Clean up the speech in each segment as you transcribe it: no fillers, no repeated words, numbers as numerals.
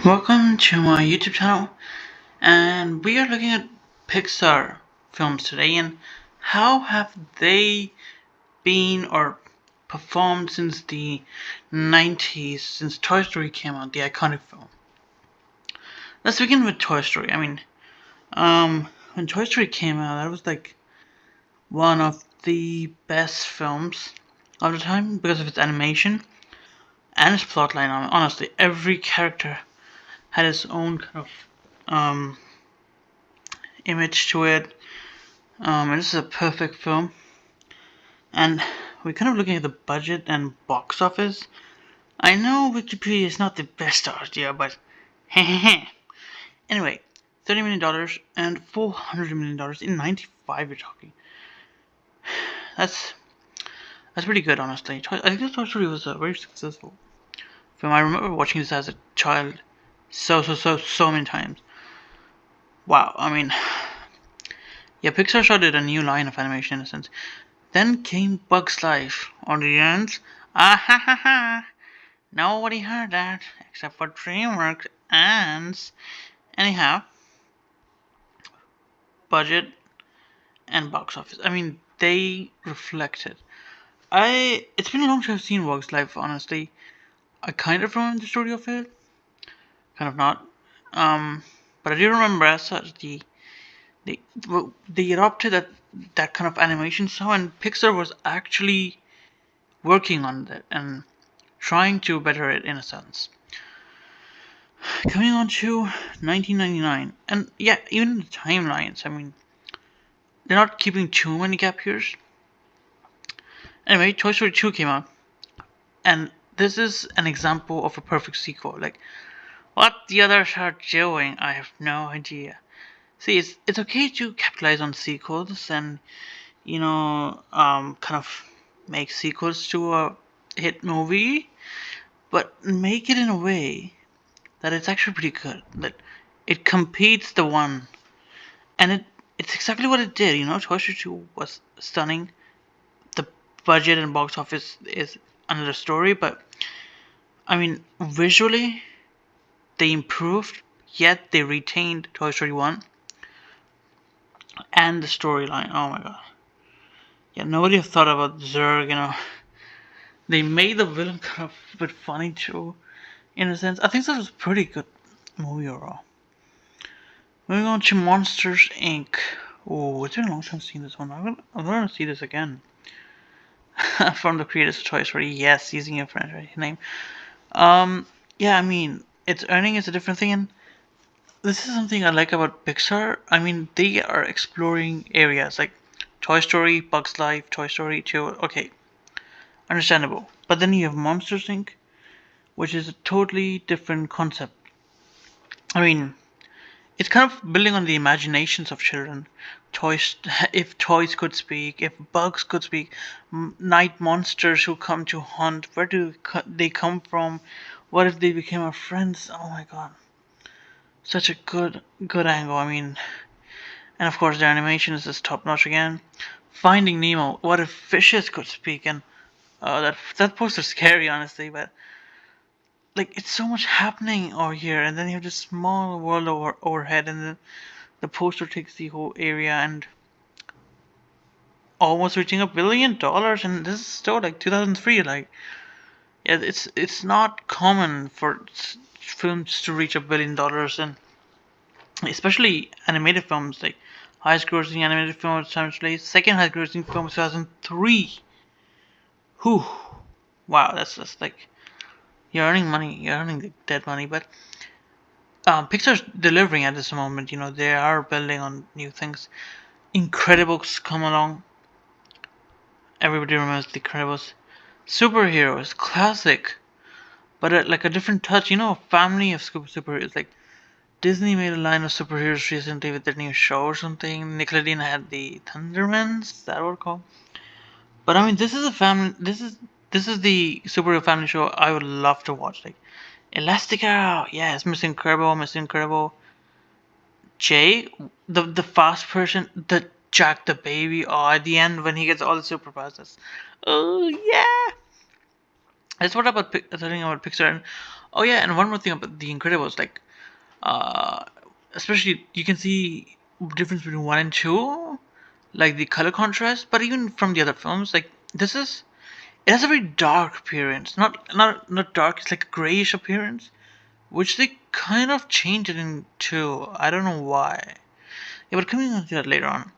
Welcome to my YouTube channel, and we are looking at Pixar films today and how have they been or performed since the 90s, since Toy Story came out, the iconic film. Let's begin with Toy Story. When Toy Story came out, that was like one of the best films of the time because of its animation and its plotline. Honestly, every character had its own kind of image to it. And this is a perfect film. And we're kind of looking at the budget and box office. I know Wikipedia is not the best idea, but anyway, $30 million and $400 million in '95. You're talking. That's pretty good, honestly. I think Toy Story was a very successful film. I remember watching this as a child, so many times. Wow. Yeah, Pixar started a new line of animation in a sense. Then came Bugs Life. Audience, ah ha ha ha. Nobody heard that except for DreamWorks ants. Anyhow, budget and box office. They reflected. It's been a long time I've seen Bugs Life. Honestly, I kind of remember the story of it, kind of not. But I do remember as such they they adopted that kind of animation style, and Pixar was actually working on that and trying to better it in a sense. Coming on to 1999, and yeah, even the timelines. They're not keeping too many gap years. Anyway, Toy Story 2 came out, and this is an example of a perfect sequel. Like, what the others are doing, I have no idea. See, it's okay to capitalize on sequels and kind of make sequels to a hit movie, but make it in a way that it's actually pretty good. That it competes the one, and it's exactly what it did. Toy Story 2 was stunning. The budget and box office is another story, but visually they improved, yet they retained Toy Story 1 and the storyline. Oh my god. Yeah, nobody thought about Zurg. They made the villain kind of a bit funny too, in a sense. I think that was a pretty good movie overall. Moving on to Monsters Inc. Oh, it's been a long time seeing this one. I'm gonna see this again. From the creators of Toy Story, yes, using a franchise name. Yeah, its earning is a different thing, and this is something I like about Pixar. They are exploring areas like Toy Story, Bugs Life, Toy Story 2. Okay, understandable. But then you have Monsters Inc., which is a totally different concept. I mean, it's kind of building on the imaginations of children. Toys, if toys could speak, if bugs could speak, night monsters who come to hunt, where do they come from? What if they became our friends? Oh my god, such a good angle. And of course the animation is just top notch again. Finding Nemo. What if fishes could speak? And that poster's scary, honestly, but like it's so much happening over here, and then you have this small world overhead, and then the poster takes the whole area and almost reaching $1 billion, and this is still like 2003. Like, yeah, it's not common for films to reach $1 billion, and especially animated films. Like, highest grossing animated film of time release, second highest grossing film of 2003. Whew, wow, that's just like you're earning money, you're earning the dead money, but Pixar's delivering at this moment. They are building on new things. Incredibles come along. Everybody remembers the Incredibles. Superheroes, classic, but like a different touch. A family of superheroes. Like, Disney made a line of superheroes recently with their new show or something. Nickelodeon had the Thundermans. Is that what it's called? But this is a family. This is the superhero family show I would love to watch. Like, Elastigirl, yes, Miss Incredible, Miss Incredible. Jay, the fast person, the Jack the baby. Oh, at the end when he gets all the superpowers. Oh yeah. That's what about telling about Pixar. And oh yeah, and one more thing about The Incredibles, like uh, especially you can see difference between one and two, like the color contrast. But even from the other films, like this is it has a very dark appearance. Not dark. It's like a grayish appearance, which they kind of changed it into. I don't know why. Yeah, but coming on to that later on.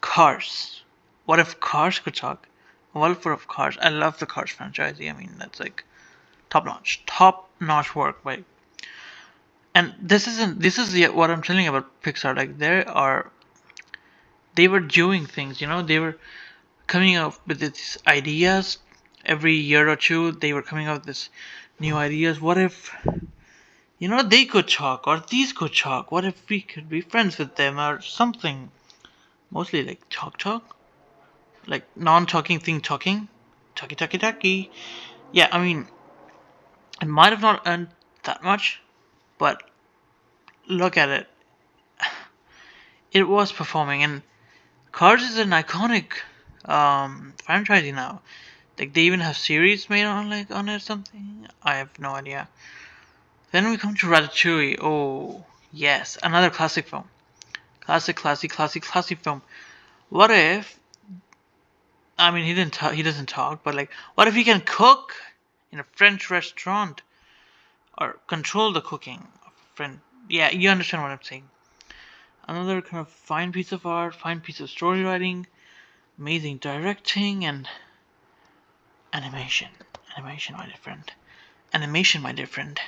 Cars. What if Cars could talk? What if Cars? I love the Cars franchise. I mean, that's like top notch work by. And this isn't. This is what I'm telling you about Pixar. Like they were doing things. They were coming up with these ideas every year or two. They were coming up with this new ideas. What if they could talk, or these could talk? What if we could be friends with them, or something? Mostly like talk, like non-talking thing talking, talkie. Yeah, I mean, it might have not earned that much, but look at it. It was performing, and Cars is an iconic franchise now. Like they even have series made on it or something. I have no idea. Then we come to Ratatouille. Oh yes, another classic film. Classic film. What if? I mean, he didn't. He doesn't talk, but like, what if he can cook in a French restaurant or control the cooking of a French? Yeah, you understand what I'm saying. Another kind of fine piece of art, fine piece of story writing, amazing directing, and animation. Animation, my dear friend. Animation, my dear friend.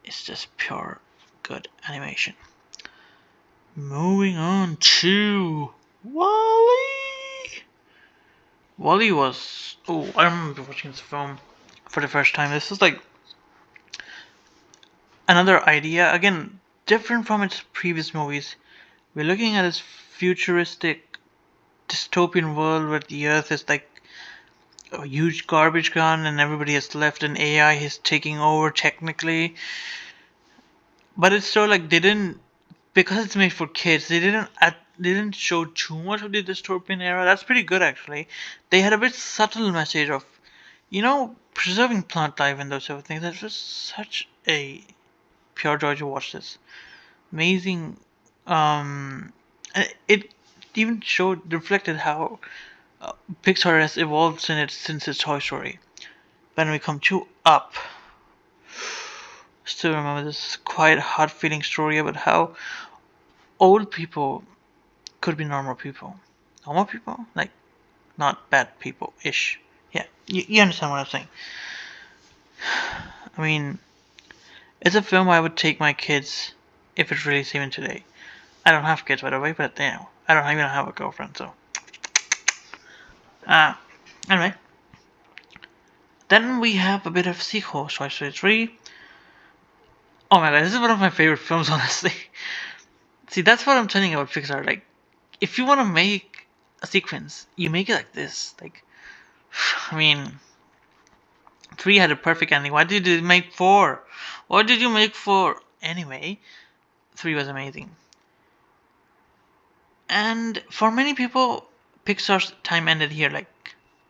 It's just pure good animation. Moving on to WALL-E. WALL-E was. Oh, I remember watching this film for the first time. This is like another idea. Again, different from its previous movies. We're looking at this futuristic dystopian world where the earth is like a huge garbage can and everybody has left and AI is taking over technically. But it's so like they didn't, because it's made for kids, they didn't show too much of the dystopian era. That's pretty good actually. They had a bit subtle message of, preserving plant life and those sort of things. That was such a pure joy to watch this. Amazing. And it even reflected how Pixar has evolved since its Toy Story. When we come to Up, still remember this quite hard feeling story about how old people could be normal people. Normal people? Like, not bad people ish. Yeah, you understand what I'm saying. I mean, it's a film I would take my kids if it released even today. I don't have kids, by the way, but I don't even have a girlfriend, so. Anyway. Then we have a bit of sequel, Toy Story 3. Oh my god, this is one of my favorite films, honestly. See, that's what I'm telling you about Pixar. Like, if you want to make a sequence, you make it like this. Like, I mean, 3 had a perfect ending. Why did you make 4? What did you make 4? Anyway, 3 was amazing. And for many people, Pixar's time ended here. Like,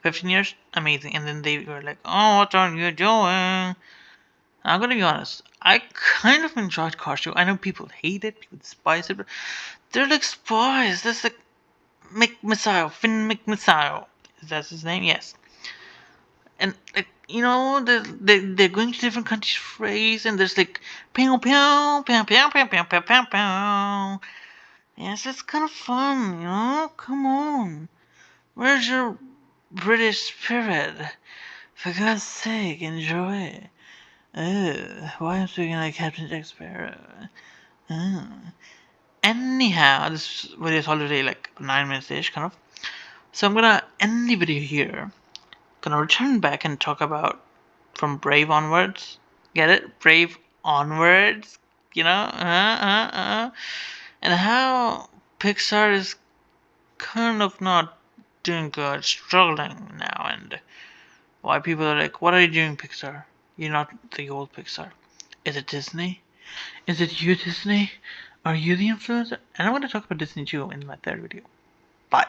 15 years, amazing. And then they were like, oh, what are you doing? I'm gonna be honest. I kind of enjoyed Cars 2. I know people hate it, people despise it, but they're like spies. There's like Finn McMissile. Is that his name? Yes. And like they're going to different countries for race, and there's like pew pew pew pew pew pew pew pew pew. Yes, it's kind of fun, Come on, where's your British spirit? For God's sake, enjoy. Why am I speaking like Captain Jack Sparrow? Anyhow, this video is already like 9 minutes-ish, kind of. So I'm gonna end the video here. Gonna return back and talk about from Brave onwards. Get it? Brave onwards. And how Pixar is kind of not doing good, struggling now, and why people are like, "What are you doing, Pixar? You're not the old Pixar. Is it Disney? Is it you, Disney? Are you the influencer?" And I'm going to talk about Disney too in my third video. Bye.